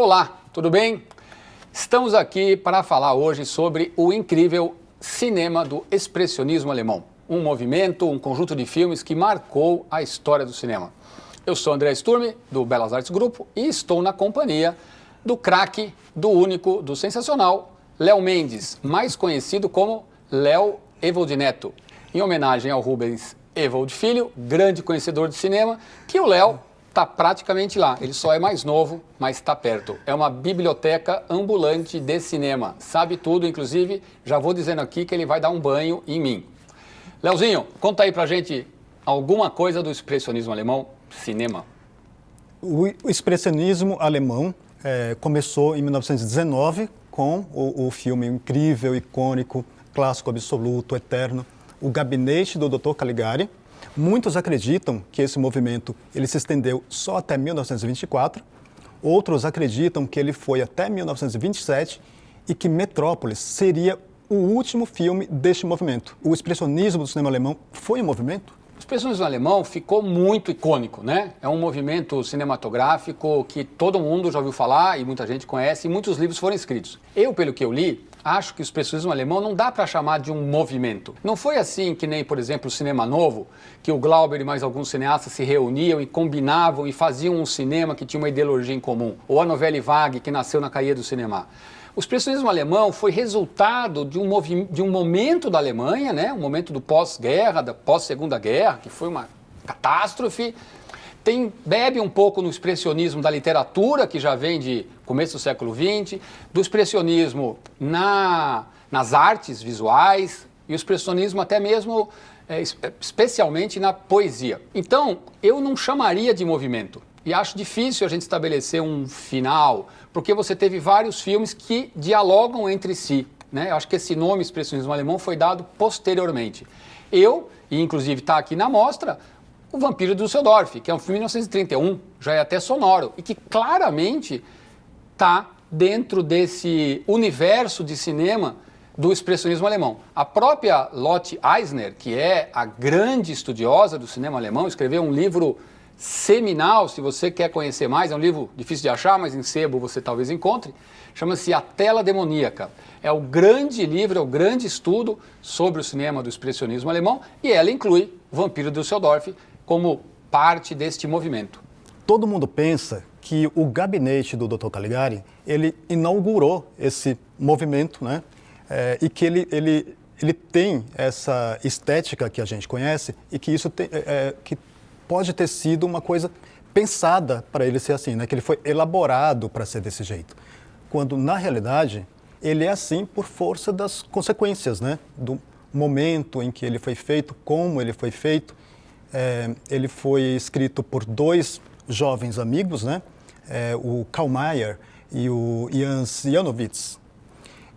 Olá, tudo bem? Estamos aqui para falar hoje sobre o incrível cinema do expressionismo alemão. Um movimento, um conjunto de filmes que marcou a história do cinema. Eu sou André Sturm, do Belas Artes Grupo, e estou na companhia do craque, do único, do sensacional, Léo Mendes, mais conhecido como Léo Evold Neto, em homenagem ao Rubens Evold Filho, grande conhecedor de cinema, que o Léo está praticamente lá. Ele só é mais novo, mas está perto. É uma biblioteca ambulante de cinema. Sabe tudo, inclusive, já vou dizendo aqui que ele vai dar um banho em mim. Léozinho, conta aí pra gente alguma coisa do expressionismo alemão, cinema. O expressionismo alemão começou em 1919 com o filme incrível, icônico, clássico absoluto, eterno, O Gabinete do Dr. Caligari. Muitos acreditam que esse movimento ele se estendeu só até 1924, outros acreditam que ele foi até 1927 e que Metrópolis seria o último filme deste movimento. O expressionismo do cinema alemão foi um movimento? O expressionismo alemão ficou muito icônico, né? É um movimento cinematográfico que todo mundo já ouviu falar e muita gente conhece e muitos livros foram escritos. Eu, pelo que eu li, acho que o expressionismo alemão não dá para chamar de um movimento. Não foi assim que nem, por exemplo, o Cinema Novo, que o Glauber e mais alguns cineastas se reuniam e combinavam e faziam um cinema que tinha uma ideologia em comum. Ou a Nouvelle Vague, que nasceu na Cahiers du Cinéma. O expressionismo alemão foi resultado de um momento da Alemanha, né? Um momento do pós-guerra, da pós-segunda guerra, que foi uma catástrofe. Bebe um pouco no expressionismo da literatura, que já vem de começo do século XX, do expressionismo nas artes visuais e o expressionismo até mesmo, especialmente na poesia. Então, eu não chamaria de movimento. E acho difícil a gente estabelecer um final, porque você teve vários filmes que dialogam entre si, né? Eu acho que esse nome, expressionismo alemão, foi dado posteriormente. E inclusive está aqui na mostra, O Vampiro de Düsseldorf, que é um filme de 1931, já é até sonoro, e que claramente está dentro desse universo de cinema do expressionismo alemão. A própria Lotte Eisner, que é a grande estudiosa do cinema alemão, escreveu um livro seminal, se você quer conhecer mais, é um livro difícil de achar, mas em sebo você talvez encontre, chama-se A Tela Demoníaca. É o grande livro, é o grande estudo sobre o cinema do expressionismo alemão, e ela inclui O Vampiro de Düsseldorf como parte deste movimento. Todo mundo pensa que o Gabinete do Dr. Caligari, ele inaugurou esse movimento, né? E que ele tem essa estética que a gente conhece e que isso que pode ter sido uma coisa pensada para ele ser assim, né? Que ele foi elaborado para ser desse jeito. Quando, na realidade, ele é assim por força das consequências, né? Do momento em que ele foi feito, como ele foi feito. Ele foi escrito por dois jovens amigos, né? O Karl Mayer e o Jans Janowitz.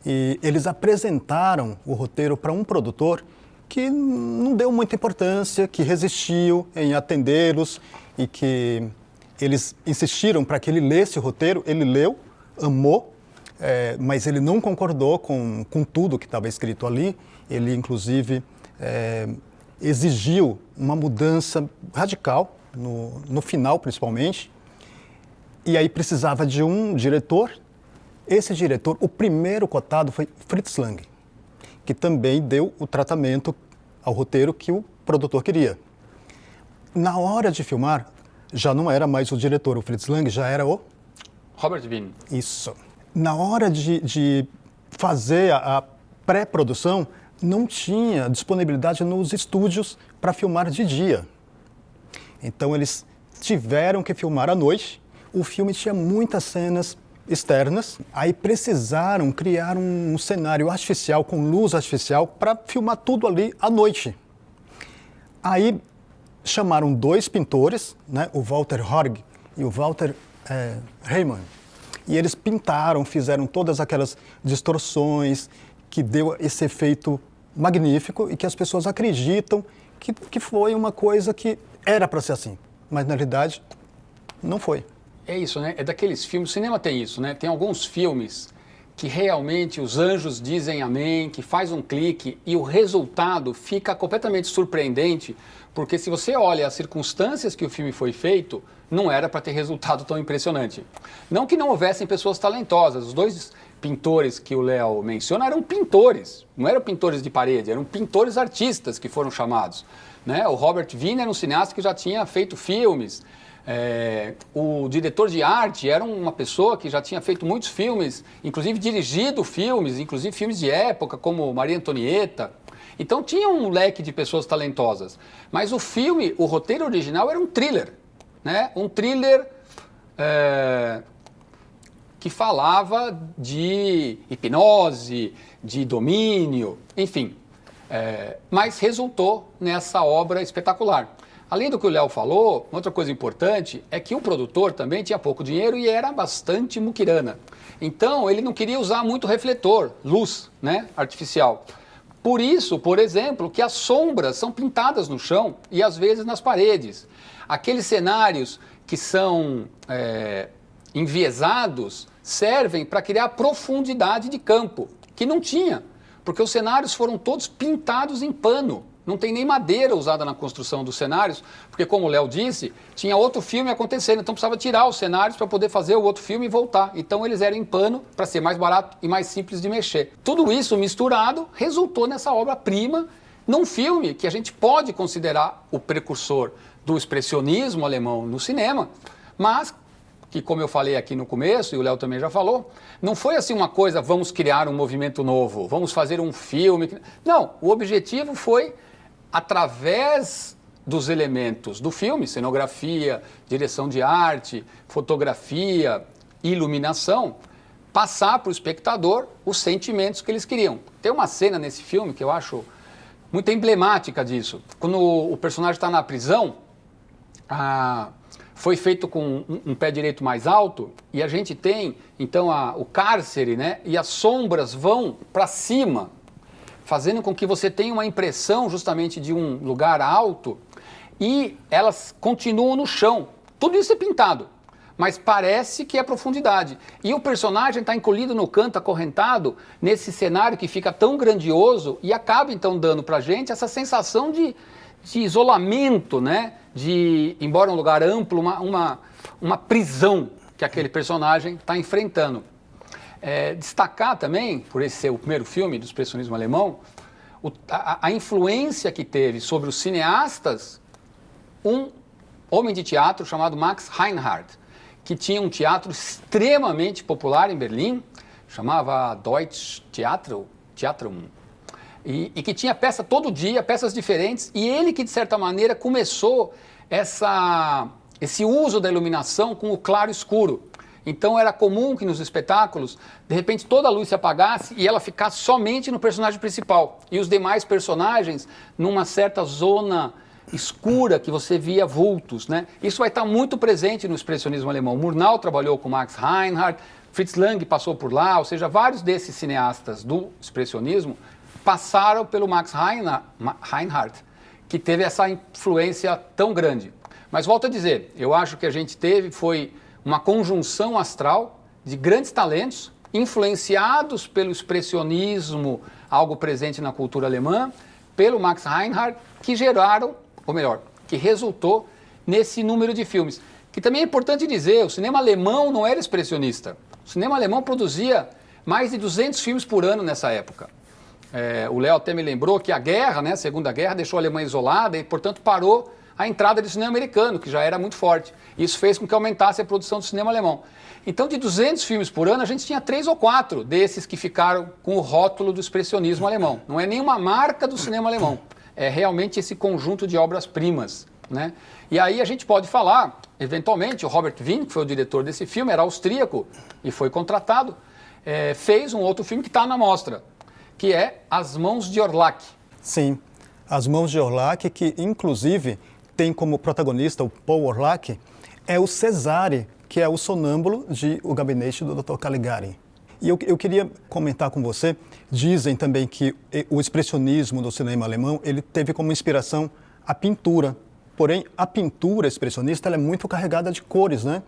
E eles apresentaram o roteiro para um produtor que não deu muita importância, que resistiu em atendê-los e que eles insistiram para que ele lesse o roteiro. Ele leu, amou, mas ele não concordou com tudo que estava escrito ali. Ele, inclusive, exigiu uma mudança radical, no final principalmente, e aí precisava de um diretor. Esse diretor, o primeiro cotado foi Fritz Lang, que também deu o tratamento ao roteiro que o produtor queria. Na hora de filmar, já não era mais o diretor, o Fritz Lang, já era o... Robert Wiene. Isso. Na hora de fazer a pré-produção, não tinha disponibilidade nos estúdios para filmar de dia. Então eles tiveram que filmar à noite. O filme tinha muitas cenas externas, aí precisaram criar um cenário artificial, com luz artificial, para filmar tudo ali à noite. Aí chamaram dois pintores, né, o Walter Horg e o Walter Reimann, e eles pintaram, fizeram todas aquelas distorções, que deu esse efeito magnífico e que as pessoas acreditam que foi uma coisa que era para ser assim, mas na realidade não foi. É isso, né? É daqueles filmes, o cinema tem isso, né? Tem alguns filmes que realmente os anjos dizem amém, que faz um clique e o resultado fica completamente surpreendente, porque se você olha as circunstâncias que o filme foi feito, não era para ter resultado tão impressionante. Não que não houvessem pessoas talentosas, os dois pintores que o Léo menciona eram pintores, não eram pintores de parede, eram pintores artistas que foram chamados, né? O Robert Wiene era um cineasta que já tinha feito filmes, o diretor de arte era uma pessoa que já tinha feito muitos filmes, inclusive dirigido filmes, inclusive filmes de época, como Maria Antonieta. Então tinha um leque de pessoas talentosas. Mas o filme, o roteiro original era um thriller, né? Um thriller que falava de hipnose, de domínio, enfim. Mas resultou nessa obra espetacular. Além do que o Léo falou, outra coisa importante é que o produtor também tinha pouco dinheiro e era bastante muquirana. Então, ele não queria usar muito refletor, luz, né, artificial. Por isso, por exemplo, que as sombras são pintadas no chão e às vezes nas paredes. Aqueles cenários que são enviesados servem para criar profundidade de campo, que não tinha, porque os cenários foram todos pintados em pano. Não tem nem madeira usada na construção dos cenários, porque, como o Léo disse, tinha outro filme acontecendo, então precisava tirar os cenários para poder fazer o outro filme e voltar. Então eles eram em pano para ser mais barato e mais simples de mexer. Tudo isso misturado resultou nessa obra-prima, num filme que a gente pode considerar o precursor do expressionismo alemão no cinema, mas que, como eu falei aqui no começo, e o Léo também já falou, não foi assim uma coisa, vamos criar um movimento novo, vamos fazer um filme. Não, o objetivo foi, através dos elementos do filme, cenografia, direção de arte, fotografia, iluminação, passar para o espectador os sentimentos que eles queriam. Tem uma cena nesse filme que eu acho muito emblemática disso. Quando o personagem está na prisão, foi feito com um pé direito mais alto e a gente tem, então, o cárcere, né? E as sombras vão para cima, fazendo com que você tenha uma impressão justamente de um lugar alto e elas continuam no chão. Tudo isso é pintado, mas parece que é profundidade. E o personagem está encolhido no canto, acorrentado, nesse cenário que fica tão grandioso e acaba, então, dando para a gente essa sensação de isolamento, né? Embora um lugar amplo, uma prisão que aquele personagem está enfrentando. Destacar também, por esse ser o primeiro filme do expressionismo alemão, a influência que teve sobre os cineastas um homem de teatro chamado Max Reinhardt, que tinha um teatro extremamente popular em Berlim, chamava Deutsches Theatrum, e que tinha peça todo dia, peças diferentes, e ele que, de certa maneira, começou esse uso da iluminação com o claro e escuro. Então era comum que nos espetáculos, de repente, toda a luz se apagasse e ela ficasse somente no personagem principal, e os demais personagens numa certa zona escura que você via vultos, né? Isso vai estar muito presente no expressionismo alemão. Murnau trabalhou com Max Reinhardt, Fritz Lang passou por lá, ou seja, vários desses cineastas do expressionismo passaram pelo Max Reinhardt, que teve essa influência tão grande. Mas volto a dizer, eu acho que a gente foi uma conjunção astral de grandes talentos, influenciados pelo expressionismo, algo presente na cultura alemã, pelo Max Reinhardt, que geraram, ou melhor, que resultou nesse número de filmes. Que também é importante dizer, o cinema alemão não era expressionista. O cinema alemão produzia mais de 200 filmes por ano nessa época. O Léo até me lembrou que a guerra, né, a Segunda Guerra, deixou a Alemanha isolada e, portanto, parou a entrada do cinema americano, que já era muito forte. Isso fez com que aumentasse a produção do cinema alemão. Então, de 200 filmes por ano, a gente tinha 3 ou 4 desses que ficaram com o rótulo do expressionismo alemão. Não é nenhuma marca do cinema alemão, é realmente esse conjunto de obras-primas, né? E aí a gente pode falar, eventualmente, o Robert Wiene, que foi o diretor desse filme, era austríaco e foi contratado, fez um outro filme que está na mostra, que é As Mãos de Orlach. Sim, As Mãos de Orlach, que inclusive tem como protagonista o Paul Orlach, é o Cesare, que é o sonâmbulo de O Gabinete do Dr. Caligari. E eu queria comentar com você, dizem também que o expressionismo do cinema alemão, ele teve como inspiração a pintura. Porém, a pintura expressionista ela é muito carregada de cores, né?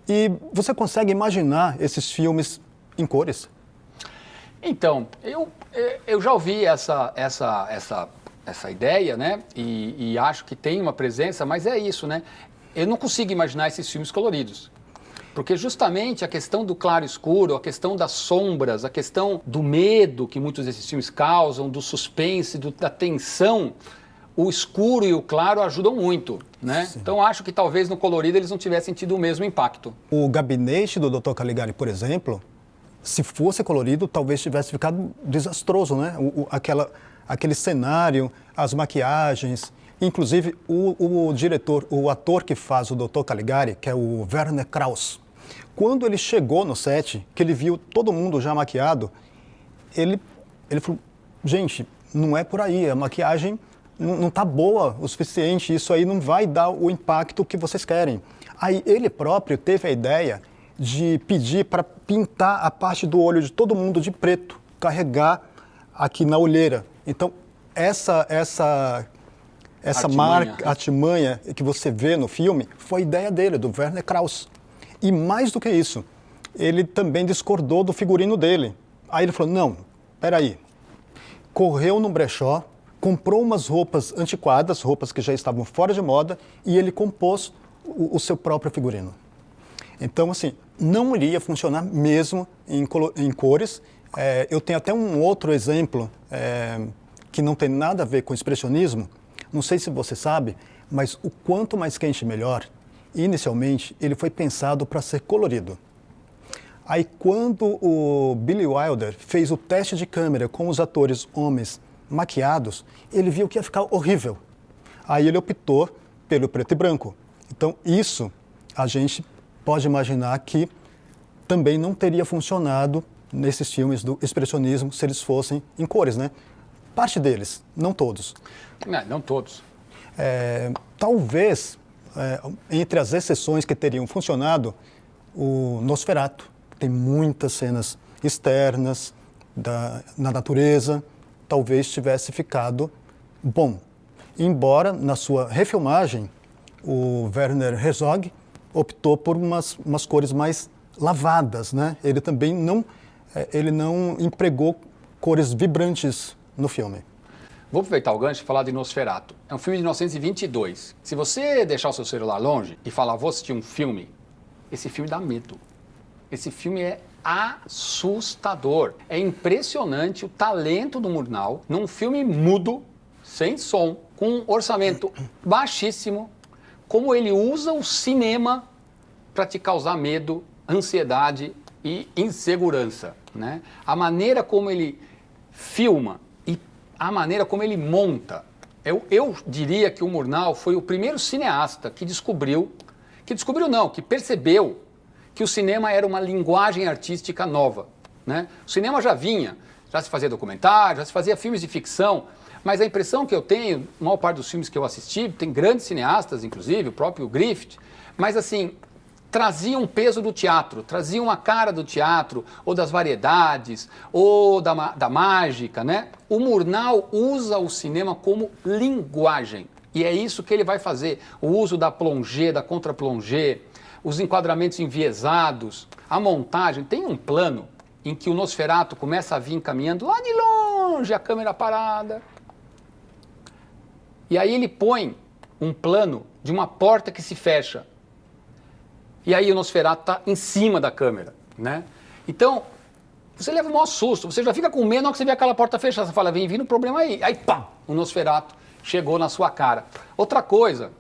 E você consegue imaginar esses filmes em cores? Então, eu já ouvi essa ideia, né? E acho que tem uma presença, mas é isso, né? Eu não consigo imaginar esses filmes coloridos. Porque justamente a questão do claro e escuro, a questão das sombras, a questão do medo que muitos desses filmes causam, do suspense, da tensão, o escuro e o claro ajudam muito, né? Sim. Então acho que talvez no colorido eles não tivessem tido o mesmo impacto. O gabinete do Dr. Caligari, por exemplo, se fosse colorido, talvez tivesse ficado desastroso, né? Aquele cenário, as maquiagens. Inclusive, o diretor, o ator que faz o Dr. Caligari, que é o Werner Krauss, quando ele chegou no set, que ele viu todo mundo já maquiado, ele falou, gente, não é por aí, a maquiagem não está boa o suficiente, isso aí não vai dar o impacto que vocês querem. Aí ele próprio teve a ideia de pedir para pintar a parte do olho de todo mundo de preto, carregar aqui na olheira. Então, essa artimanha que você vê no filme foi ideia dele, do Werner Krauss. E mais do que isso, ele também discordou do figurino dele. Aí ele falou, não, peraí. Correu no brechó, comprou umas roupas antiquadas, roupas que já estavam fora de moda, e ele compôs o seu próprio figurino. Então, assim, não iria funcionar mesmo em cores. Eu tenho até um outro exemplo que não tem nada a ver com expressionismo. Não sei se você sabe, mas o quanto mais quente, melhor. Inicialmente, ele foi pensado para ser colorido. Aí, quando o Billy Wilder fez o teste de câmera com os atores homens maquiados, ele viu que ia ficar horrível. Aí ele optou pelo preto e branco. Então, isso a gente pode imaginar que também não teria funcionado nesses filmes do expressionismo se eles fossem em cores, né? Parte deles, não todos. Não todos. Talvez, entre as exceções que teriam funcionado, o Nosferatu. Tem muitas cenas externas na natureza. Talvez tivesse ficado bom. Embora, na sua refilmagem, o Werner Herzog optou por umas cores mais lavadas, né? Ele também não empregou cores vibrantes no filme. Vou aproveitar o gancho e falar de Nosferatu. É um filme de 1922. Se você deixar o seu celular longe e falar, vou assistir um filme, esse filme dá medo. Esse filme é assustador. É impressionante o talento do Murnau num filme mudo, sem som, com um orçamento baixíssimo, como ele usa o cinema para te causar medo, ansiedade e insegurança, né? A maneira como ele filma e a maneira como ele monta. Eu diria que o Murnau foi o primeiro cineasta que percebeu que o cinema era uma linguagem artística nova, né? O cinema já se fazia documentário, já se fazia filmes de ficção, mas a impressão que eu tenho, a maior parte dos filmes que eu assisti, tem grandes cineastas, inclusive, o próprio Griffith, mas assim, trazia um peso do teatro, trazia uma cara do teatro, ou das variedades, ou da mágica, né? O Murnau usa o cinema como linguagem, e é isso que ele vai fazer, o uso da plongée, da contra-plongée, os enquadramentos enviesados, a montagem. Tem um plano em que o Nosferatu começa a vir caminhando lá de longe, a câmera parada. E aí ele põe um plano de uma porta que se fecha. E aí o Nosferatu está em cima da câmera, né? Então, você leva um maior susto, você já fica com medo na hora que você vê aquela porta fechada, você fala, vem vindo um problema aí. Aí, pá, o Nosferatu chegou na sua cara. Outra coisa,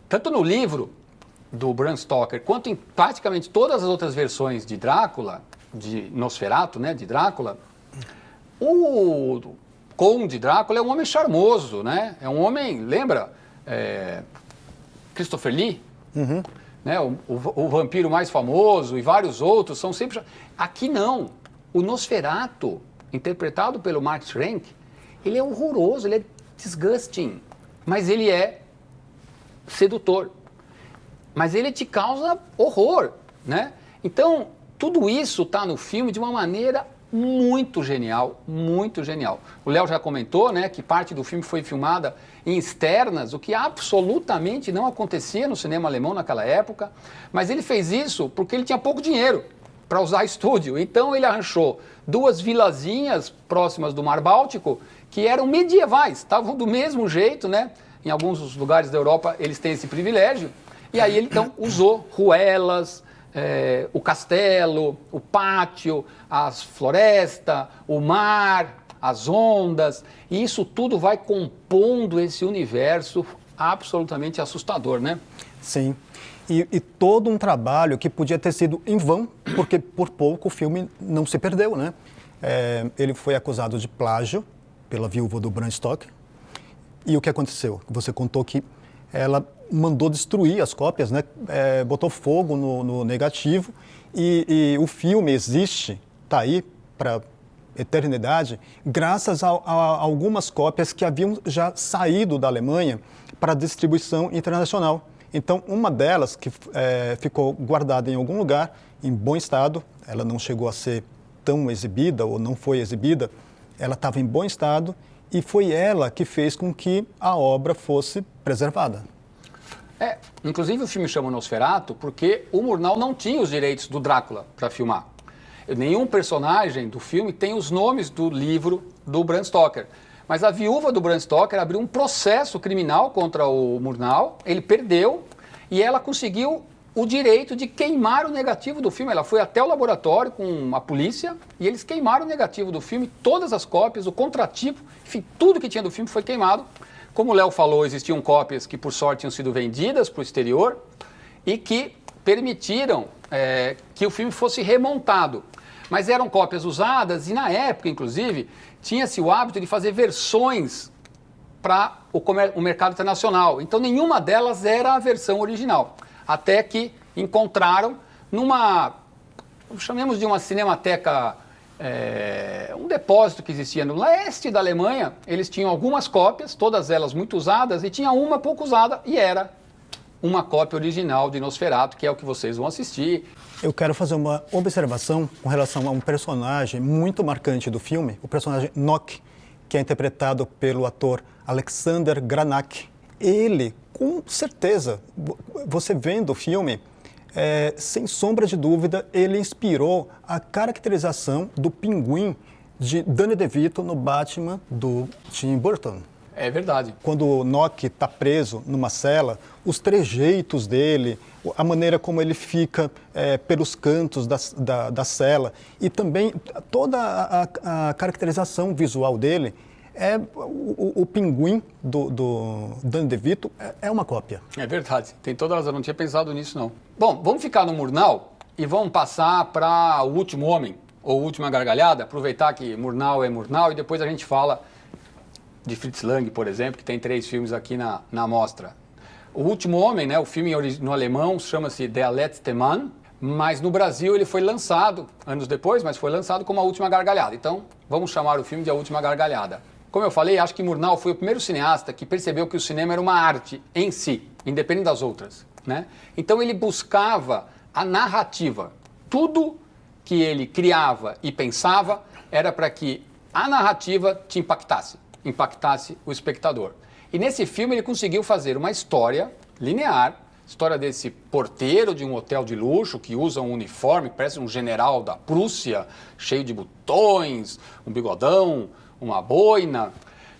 tanto no livro do Bram Stoker, quanto em praticamente todas as outras versões de Drácula, de Nosferatu, né, de Drácula, o Conde Drácula é um homem charmoso, né? É um homem, lembra? Christopher Lee, né? O vampiro mais famoso e vários outros são sempre... Aqui não. O Nosferatu, interpretado pelo Mark Schrenk, ele é horroroso, ele é disgusting, mas ele é sedutor. Mas ele te causa horror, né? Então, tudo isso está no filme de uma maneira muito genial, muito genial. O Léo já comentou, né, que parte do filme foi filmada em externas, o que absolutamente não acontecia no cinema alemão naquela época, mas ele fez isso porque ele tinha pouco dinheiro. para usar estúdio. Então ele arranjou 2 vilazinhas próximas do Mar Báltico que eram medievais, estavam do mesmo jeito, né? Em alguns lugares da Europa eles têm esse privilégio. E aí ele então usou ruelas, o castelo, o pátio, as florestas, o mar, as ondas, e isso tudo vai compondo esse universo absolutamente assustador, né? Sim. E todo um trabalho que podia ter sido em vão, porque por pouco o filme não se perdeu, né? Ele foi acusado de plágio pela viúva do Bram Stoker. E o que aconteceu? Você contou que ela mandou destruir as cópias, né? Botou fogo no negativo. E o filme existe, está aí para eternidade, graças a algumas cópias que haviam já saído da Alemanha para distribuição internacional. Então, uma delas, que ficou guardada em algum lugar, em bom estado, ela não chegou a ser tão exibida ou não foi exibida, ela estava em bom estado e foi ela que fez com que a obra fosse preservada. Inclusive o filme chama Nosferatu porque o Murnau não tinha os direitos do Drácula para filmar. Nenhum personagem do filme tem os nomes do livro do Bram Stoker. Mas a viúva do Bram Stoker abriu um processo criminal contra o Murnau, ele perdeu e ela conseguiu o direito de queimar o negativo do filme. Ela foi até o laboratório com a polícia e eles queimaram o negativo do filme, todas as cópias, o contratipo, enfim, tudo que tinha do filme foi queimado. Como o Léo falou, existiam cópias que por sorte tinham sido vendidas para o exterior e que permitiram que o filme fosse remontado. Mas eram cópias usadas e na época, inclusive, tinha-se o hábito de fazer versões para o mercado internacional. Então, nenhuma delas era a versão original. Até que encontraram chamemos de uma cinemateca, um depósito que existia no leste da Alemanha. Eles tinham algumas cópias, todas elas muito usadas, e tinha uma pouco usada, e era uma cópia original de Nosferatu, que é o que vocês vão assistir. Eu quero fazer uma observação com relação a um personagem muito marcante do filme, o personagem Nock, que é interpretado pelo ator Alexander Granach. Ele, com certeza, você vendo o filme, sem sombra de dúvida, ele inspirou a caracterização do pinguim de Danny DeVito no Batman do Tim Burton. É verdade. Quando o Nock está preso numa cela, os trejeitos dele, a maneira como ele fica pelos cantos da cela e também toda a caracterização visual dele, o pinguim do Danny DeVito é uma cópia. É verdade, tem toda razão, não tinha pensado nisso não. Bom, vamos ficar no Murnau e vamos passar para O Último Homem, ou Última Gargalhada, aproveitar que Murnau é Murnau e depois a gente fala de Fritz Lang, por exemplo, que tem 3 filmes aqui na mostra. O Último Homem, né, o filme no alemão chama-se Der letzte Mann, mas no Brasil ele foi lançado, anos depois, mas foi lançado como A Última Gargalhada. Então, vamos chamar o filme de A Última Gargalhada. Como eu falei, acho que Murnau foi o primeiro cineasta que percebeu que o cinema era uma arte em si, independente das outras, né? Então ele buscava a narrativa. Tudo que ele criava e pensava era para que a narrativa te impactasse o espectador. E nesse filme ele conseguiu fazer uma história linear, história desse porteiro de um hotel de luxo que usa um uniforme, parece um general da Prússia, cheio de botões, um bigodão, uma boina,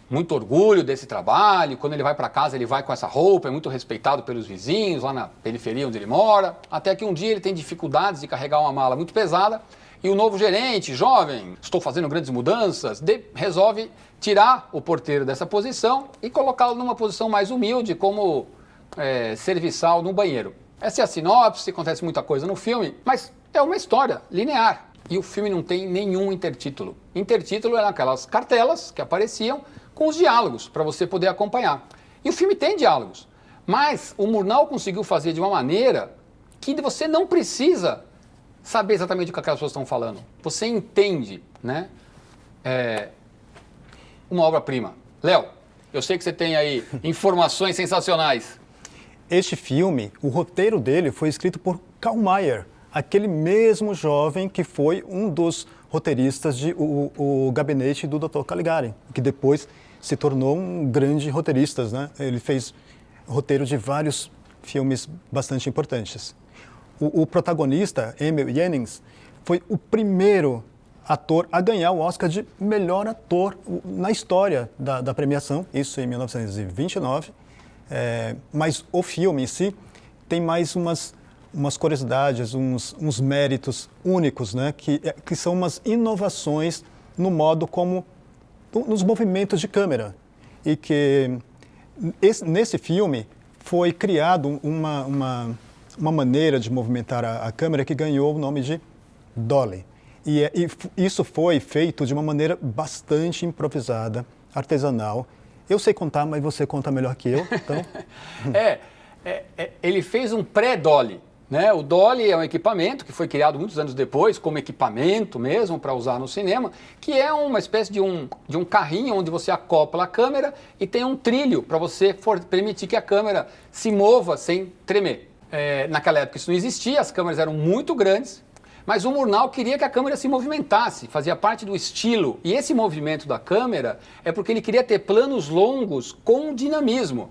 muito orgulho desse trabalho. Quando ele vai para casa, ele vai com essa roupa, é muito respeitado pelos vizinhos, lá na periferia onde ele mora, até que um dia ele tem dificuldades de carregar uma mala muito pesada e o novo gerente, jovem, estou fazendo grandes mudanças, resolve tirar o porteiro dessa posição e colocá-lo numa posição mais humilde, como serviçal no banheiro. Essa é a sinopse, acontece muita coisa no filme, mas é uma história linear. E o filme não tem nenhum intertítulo. Intertítulo eram aquelas cartelas que apareciam com os diálogos, para você poder acompanhar. E o filme tem diálogos, mas o Murnau conseguiu fazer de uma maneira que você não precisa saber exatamente o que aquelas pessoas estão falando. Você entende, né? Uma obra-prima. Léo, eu sei que você tem aí informações sensacionais. Este filme, o roteiro dele foi escrito por Karl Mayer, aquele mesmo jovem que foi um dos roteiristas de o Gabinete do Dr. Caligari, que depois se tornou um grande roteirista, né? Ele fez roteiro de vários filmes bastante importantes. O protagonista, Emil Jennings, foi o primeiro ator a ganhar o Oscar de melhor ator na história da premiação, isso em 1929. Mas o filme em si tem mais umas curiosidades, uns méritos únicos, né? Que são umas inovações no modo como, nos movimentos de câmera. E que nesse filme foi criado uma maneira de movimentar a câmera que ganhou o nome de Dolly. E isso foi feito de uma maneira bastante improvisada, artesanal. Eu sei contar, mas você conta melhor que eu, então... Ele fez um pré-Dolly, né? O Dolly é um equipamento que foi criado muitos anos depois, como equipamento mesmo, para usar no cinema, que é uma espécie de um carrinho onde você acopla a câmera e tem um trilho para você permitir que a câmera se mova sem tremer. Naquela época isso não existia, as câmeras eram muito grandes, mas o Murnau queria que a câmera se movimentasse, fazia parte do estilo. E esse movimento da câmera é porque ele queria ter planos longos com dinamismo.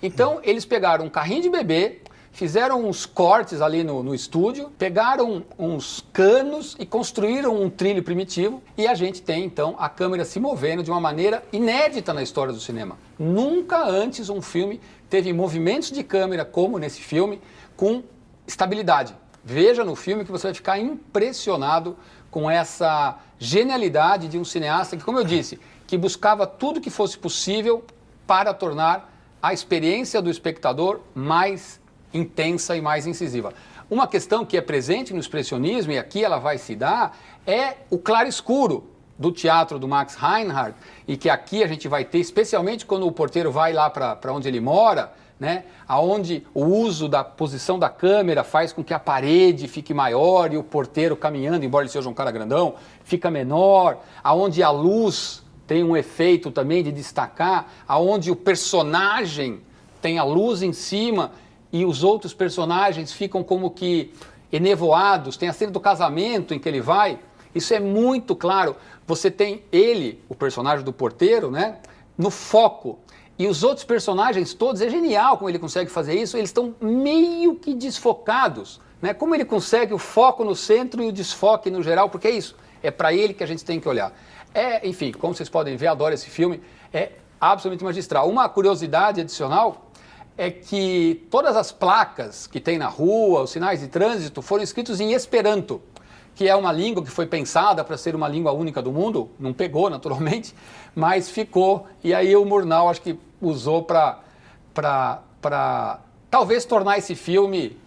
Então, eles pegaram um carrinho de bebê, fizeram uns cortes ali no estúdio, pegaram uns canos e construíram um trilho primitivo. E a gente tem, então, a câmera se movendo de uma maneira inédita na história do cinema. Nunca antes um filme teve movimentos de câmera como nesse filme, com estabilidade. Veja no filme que você vai ficar impressionado com essa genialidade de um cineasta que, como eu disse, que buscava tudo que fosse possível para tornar a experiência do espectador mais intensa e mais incisiva. Uma questão que é presente no expressionismo, e aqui ela vai se dar, é o claro-escuro do teatro do Max Reinhardt, e que aqui a gente vai ter, especialmente quando o porteiro vai lá para onde ele mora, né, aonde o uso da posição da câmera faz com que a parede fique maior e o porteiro caminhando, embora ele seja um cara grandão, fica menor, aonde a luz tem um efeito também de destacar, aonde o personagem tem a luz em cima e os outros personagens ficam como que enevoados, tem a cena do casamento em que ele vai, isso é muito claro. Você tem ele, o personagem do porteiro, né, no foco. E os outros personagens todos, é genial como ele consegue fazer isso, eles estão meio que desfocados, né? Como ele consegue o foco no centro e o desfoque no geral, porque é isso, é para ele que a gente tem que olhar. Enfim, como vocês podem ver, adoro esse filme, é absolutamente magistral. Uma curiosidade adicional é que todas as placas que tem na rua, os sinais de trânsito, foram escritos em Esperanto, que é uma língua que foi pensada para ser uma língua única do mundo, não pegou naturalmente, mas ficou, e aí o Murnau acho que usou para talvez tornar esse filme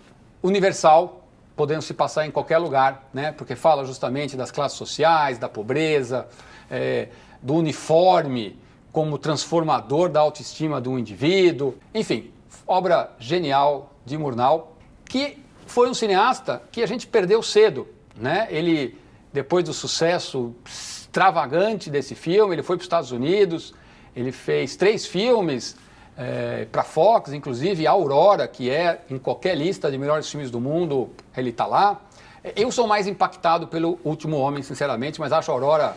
universal, podendo se passar em qualquer lugar, né? Porque fala justamente das classes sociais, da pobreza, do uniforme como transformador da autoestima de um indivíduo, enfim, obra genial de Murnau, que foi um cineasta que a gente perdeu cedo, né? Ele, depois do sucesso extravagante desse filme, ele foi para os Estados Unidos, ele fez 3 filmes para Fox, inclusive Aurora, que é em qualquer lista de melhores filmes do mundo, ele está lá. Eu sou mais impactado pelo Último Homem, sinceramente, mas acho a Aurora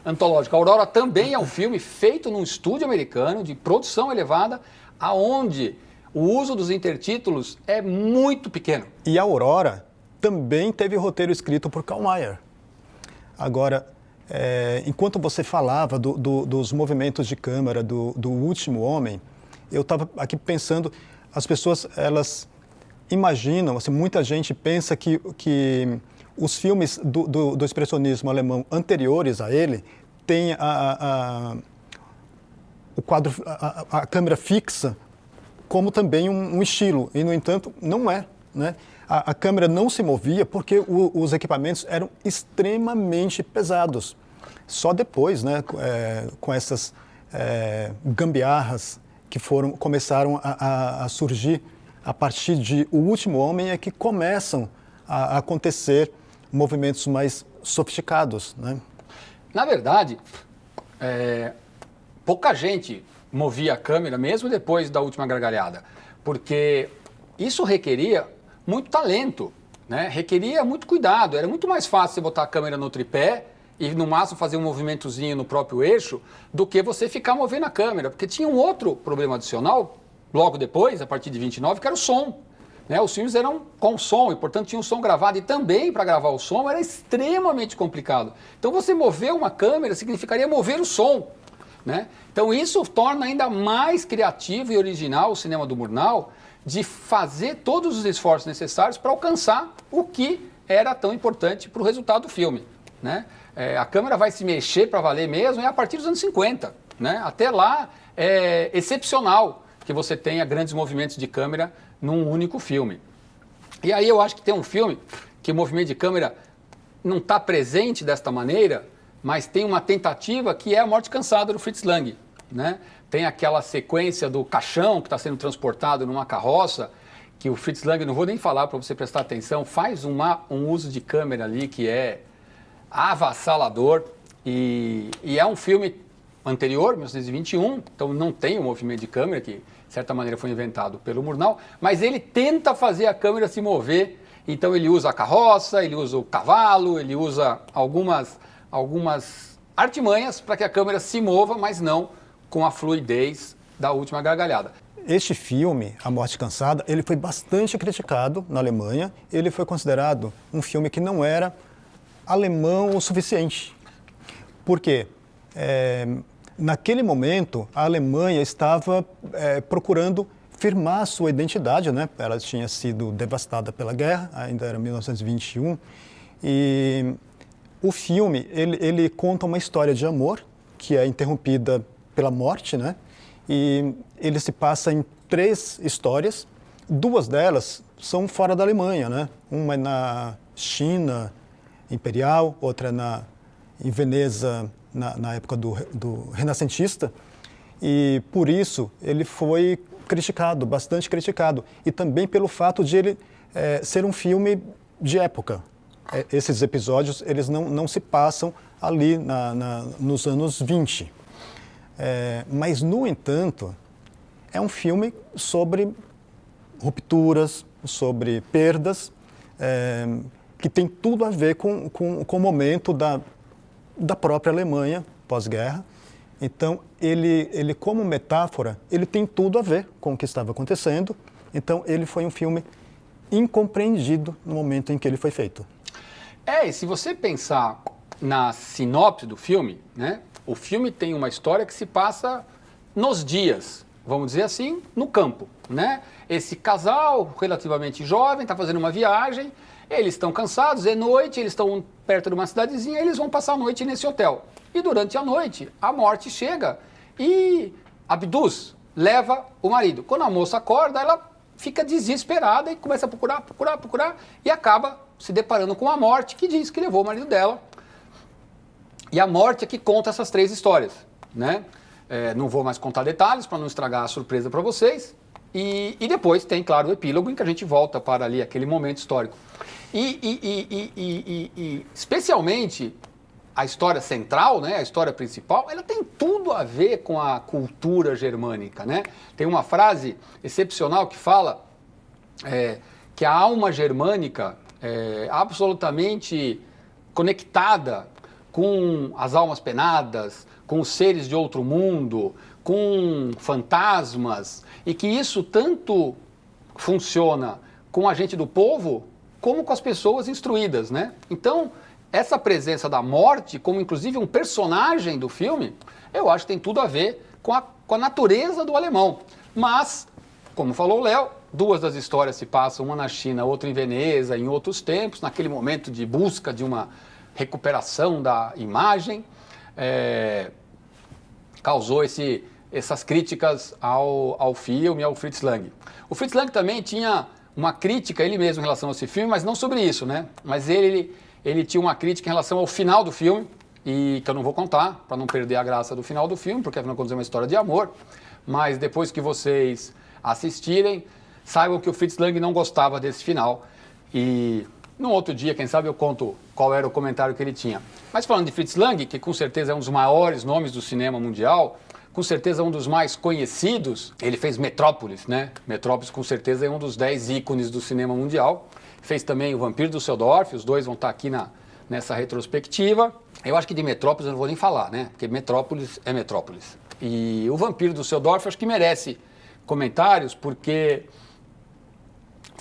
antológica. A Aurora também é um filme feito num estúdio americano, de produção elevada, aonde o uso dos intertítulos é muito pequeno. E a Aurora também teve roteiro escrito por Karl Mayer. Agora, enquanto você falava dos movimentos de câmera do Último Homem, eu estava aqui pensando, as pessoas, elas imaginam, assim, muita gente pensa que os filmes do expressionismo alemão anteriores a ele têm o quadro, a câmera fixa como também um estilo, e no entanto não é, né? A câmera não se movia porque os equipamentos eram extremamente pesados. Só depois, né, com essas gambiarras que começaram a surgir a partir de O Último Homem, é que começam a acontecer movimentos mais sofisticados, né? Na verdade, pouca gente movia a câmera mesmo depois da Última Gargalhada, porque isso requeria muito talento, né? Requeria muito cuidado. Era muito mais fácil você botar a câmera no tripé e no máximo fazer um movimentozinho no próprio eixo do que você ficar movendo a câmera, porque tinha um outro problema adicional logo depois, a partir de 29, que era o som. né? Os filmes eram com som e, portanto, tinha um som gravado. E também, para gravar o som, era extremamente complicado. Então, você mover uma câmera significaria mover o som, né? Então, isso torna ainda mais criativo e original o cinema do Murnau, de fazer todos os esforços necessários para alcançar o que era tão importante para o resultado do filme, né? A câmera vai se mexer para valer mesmo a partir dos anos 50, né? Até lá é excepcional que você tenha grandes movimentos de câmera num único filme. E aí eu acho que tem um filme que o movimento de câmera não está presente desta maneira, mas tem uma tentativa que é A Morte Cansada, do Fritz Lang, né? Tem aquela sequência do caixão que está sendo transportado numa carroça, que o Fritz Lang, não vou nem falar para você prestar atenção, faz um uso de câmera ali que é avassalador, e é um filme anterior, 1921, então não tem o movimento de câmera, que de certa maneira foi inventado pelo Murnau, mas ele tenta fazer a câmera se mover, então ele usa a carroça, ele usa o cavalo, ele usa algumas artimanhas para que a câmera se mova, mas não com a fluidez da última gargalhada. Este filme, A Morte Cansada, ele foi bastante criticado na Alemanha. Ele foi considerado um filme que não era alemão o suficiente. Por quê? Naquele momento, a Alemanha estava procurando firmar sua identidade, né? Ela tinha sido devastada pela guerra, ainda era 1921, e o filme, ele conta uma história de amor, que é interrompida pela morte, né? E ele se passa em 3 histórias, 2 delas são fora da Alemanha, né? Uma é na China imperial, outra é em Veneza, na época do renascentista, e por isso ele foi criticado, bastante criticado, e também pelo fato de ele ser um filme de época. Esses episódios, eles não se passam ali nos anos 20. Mas, no entanto, é um filme sobre rupturas, sobre perdas, que tem tudo a ver com o momento da própria Alemanha pós-guerra. Então, ele como metáfora, ele tem tudo a ver com o que estava acontecendo. Então, ele foi um filme incompreendido no momento em que ele foi feito. E se você pensar na sinopse do filme, né? O filme tem uma história que se passa nos dias, vamos dizer assim, no campo, né? Esse casal relativamente jovem está fazendo uma viagem, eles estão cansados, é noite, eles estão perto de uma cidadezinha, eles vão passar a noite nesse hotel. E durante a noite, a morte chega e abduz, leva o marido. Quando a moça acorda, ela fica desesperada e começa a procurar e acaba se deparando com a morte, que diz que levou o marido dela. E a morte é que conta essas 3 histórias, né? Não vou mais contar detalhes para não estragar a surpresa para vocês. E depois tem, claro, o epílogo em que a gente volta para ali aquele momento histórico. E especialmente a história central, né, a história principal, ela tem tudo a ver com a cultura germânica, né? Tem uma frase excepcional que fala que a alma germânica é absolutamente conectada com as almas penadas, com os seres de outro mundo, com fantasmas, e que isso tanto funciona com a gente do povo, como com as pessoas instruídas, né? Então, essa presença da morte, como inclusive um personagem do filme, eu acho que tem tudo a ver com a natureza do alemão. Mas, como falou o Léo, 2 das histórias se passam, uma na China, outra em Veneza, em outros tempos, naquele momento de busca de uma recuperação da imagem, causou essas críticas ao filme, ao Fritz Lang. O Fritz Lang também tinha uma crítica, ele mesmo, em relação a esse filme, mas não sobre isso, né? Mas ele tinha uma crítica em relação ao final do filme, e que eu não vou contar, para não perder a graça do final do filme, porque afinal de contas é uma história de amor, mas depois que vocês assistirem, saibam que o Fritz Lang não gostava desse final, e no outro dia, quem sabe, eu conto qual era o comentário que ele tinha. Mas falando de Fritz Lang, que com certeza é um dos maiores nomes do cinema mundial, com certeza um dos mais conhecidos, ele fez Metrópolis, né? Metrópolis com certeza é um dos 10 ícones do cinema mundial. Fez também O Vampiro do Düsseldorf, os 2 vão estar aqui nessa retrospectiva. Eu acho que de Metrópolis eu não vou nem falar, né? Porque Metrópolis é Metrópolis. E O Vampiro do Düsseldorf acho que merece comentários, porque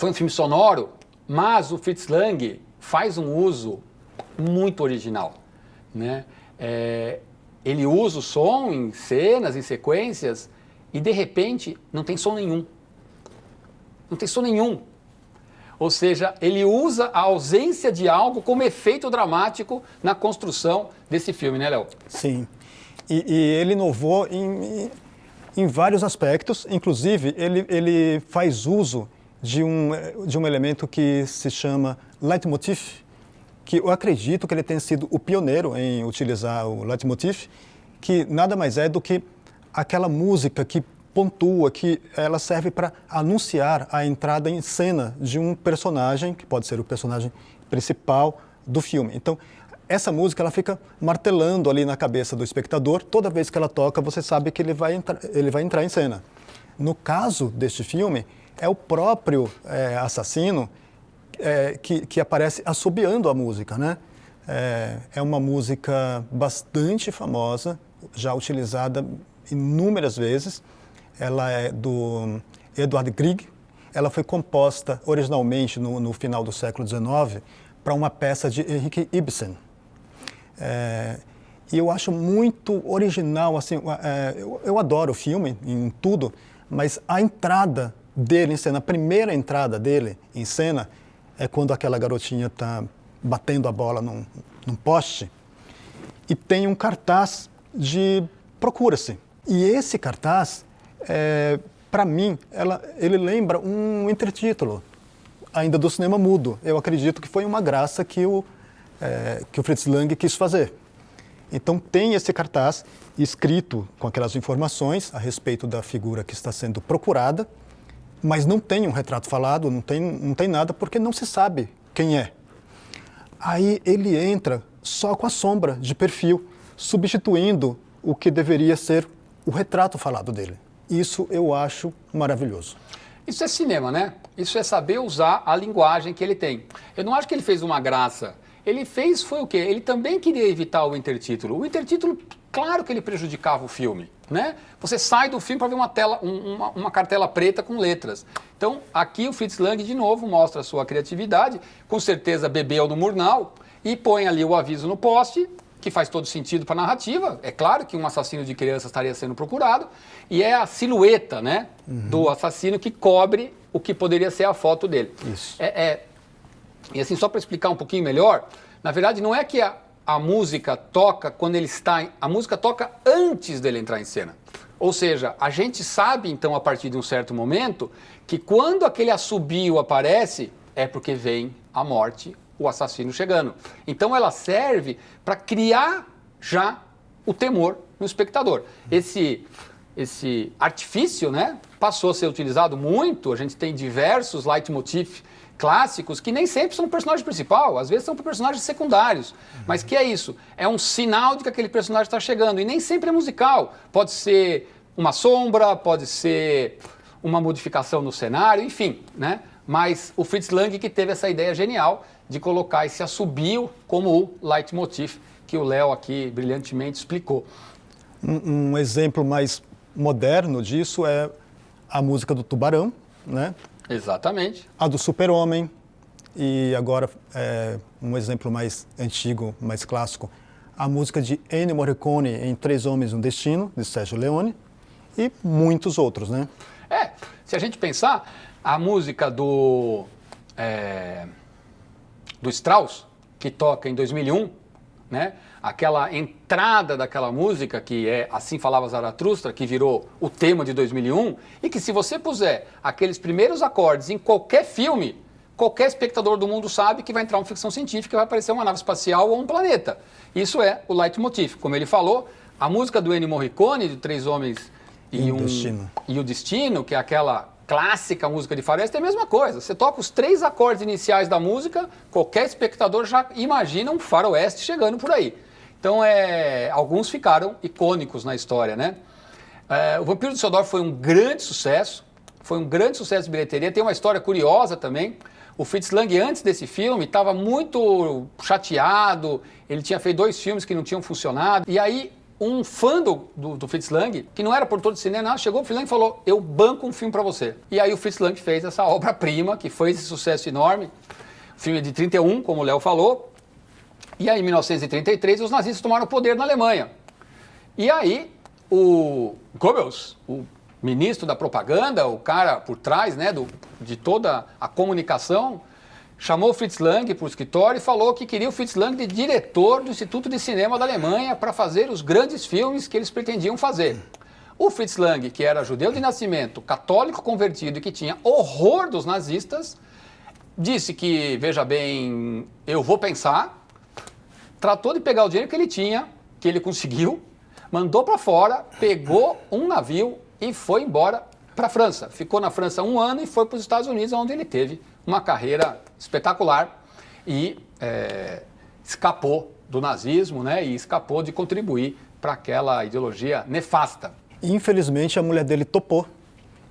foi um filme sonoro, mas o Fritz Lang faz um uso muito original, né? Ele usa o som em cenas, em sequências, e de repente não tem som nenhum. Não tem som nenhum. Ou seja, ele usa a ausência de algo como efeito dramático na construção desse filme, né, Léo? Sim. E ele inovou em vários aspectos. Inclusive, ele faz uso de um elemento que se chama leitmotiv, que eu acredito que ele tenha sido o pioneiro em utilizar o leitmotiv, que nada mais é do que aquela música que pontua, que ela serve para anunciar a entrada em cena de um personagem, que pode ser o personagem principal do filme. Então, essa música ela fica martelando ali na cabeça do espectador. Toda vez que ela toca, você sabe que ele vai entrar em cena. No caso deste filme, é o próprio assassino que aparece assobiando a música, né? É uma música bastante famosa, já utilizada inúmeras vezes. Ela é do Edvard Grieg. Ela foi composta originalmente no final do século XIX para uma peça de Henrik Ibsen. E eu acho muito original, assim, eu adoro o filme em tudo, mas a entrada dele em cena, a primeira entrada dele em cena, é quando aquela garotinha está batendo a bola num poste e tem um cartaz de procura-se. E esse cartaz, para mim, ele lembra um intertítulo, ainda do cinema mudo. Eu acredito que foi uma graça que o Fritz Lang quis fazer. Então tem esse cartaz escrito com aquelas informações a respeito da figura que está sendo procurada, mas não tem um retrato falado, não tem nada, porque não se sabe quem é. Aí ele entra só com a sombra de perfil, substituindo o que deveria ser o retrato falado dele. Isso eu acho maravilhoso. Isso é cinema, né? Isso é saber usar a linguagem que ele tem. Eu não acho que ele fez uma graça. Ele fez, foi o quê? Ele também queria evitar o intertítulo. O intertítulo, claro que ele prejudicava o filme, né? Você sai do filme para ver uma cartela preta com letras. Então, aqui o Fritz Lang, de novo, mostra a sua criatividade, com certeza bebeu no Murnau, e põe ali o aviso no poste, que faz todo sentido para a narrativa. É claro que um assassino de criança estaria sendo procurado, e é a silhueta, né, do assassino que cobre o que poderia ser a foto dele. Isso. E assim, só para explicar um pouquinho melhor, na verdade não é que a música toca quando ele está... A música toca antes dele entrar em cena. Ou seja, a gente sabe, então, a partir de um certo momento, que quando aquele assobio aparece, é porque vem a morte, o assassino chegando. Então ela serve para criar já o temor no espectador. Esse artifício, né, passou a ser utilizado muito, a gente tem diversos leitmotiv clássicos que nem sempre são o personagem principal, às vezes são personagens secundários. Mas que é isso? É um sinal de que aquele personagem está chegando, e nem sempre é musical. Pode ser uma sombra, pode ser uma modificação no cenário, enfim, né? Mas o Fritz Lang que teve essa ideia genial de colocar esse assobio como o leitmotiv, que o Léo aqui brilhantemente explicou. Um exemplo mais moderno disso é a música do Tubarão, né? Exatamente. A do Super-Homem, e agora um exemplo mais antigo, mais clássico, a música de Ennio Morricone em Três Homens e um Destino, de Sergio Leone, e muitos outros, né? Se a gente pensar, a música do Strauss, que toca em 2001, né? Aquela entrada daquela música, que é Assim Falava Zaratustra, que virou o tema de 2001, e que se você puser aqueles primeiros acordes em qualquer filme, qualquer espectador do mundo sabe que vai entrar uma ficção científica e vai aparecer uma nave espacial ou um planeta. Isso é o leitmotiv. Como ele falou, a música do Ennio Morricone, de Três Homens e o Destino, que é aquela clássica música de faroeste, é a mesma coisa. Você toca os 3 acordes iniciais da música, qualquer espectador já imagina um faroeste chegando por aí. Então, alguns ficaram icônicos na história, né? O Vampiro de Sodor foi um grande sucesso de bilheteria. Tem uma história curiosa também. O Fritz Lang, antes desse filme, estava muito chateado. Ele tinha feito 2 filmes que não tinham funcionado. E aí, um fã do Fritz Lang, que não era produtor de cinema, chegou o Fritz Lang e falou, eu banco um filme para você. E aí o Fritz Lang fez essa obra-prima, que foi esse sucesso enorme. O filme é de 31, como o Léo falou. E aí, em 1933, os nazistas tomaram o poder na Alemanha. E aí, o Goebbels, o ministro da propaganda, o cara por trás, né, de toda a comunicação, chamou o Fritz Lang para o escritório e falou que queria o Fritz Lang de diretor do Instituto de Cinema da Alemanha para fazer os grandes filmes que eles pretendiam fazer. O Fritz Lang, que era judeu de nascimento, católico convertido e que tinha horror dos nazistas, disse que, veja bem, eu vou pensar, tratou de pegar o dinheiro que ele tinha, que ele conseguiu, mandou para fora, pegou um navio e foi embora para a França. Ficou na França 1 ano e foi para os Estados Unidos, onde ele teve uma carreira espetacular e escapou do nazismo, né, e escapou de contribuir para aquela ideologia nefasta. Infelizmente, a mulher dele topou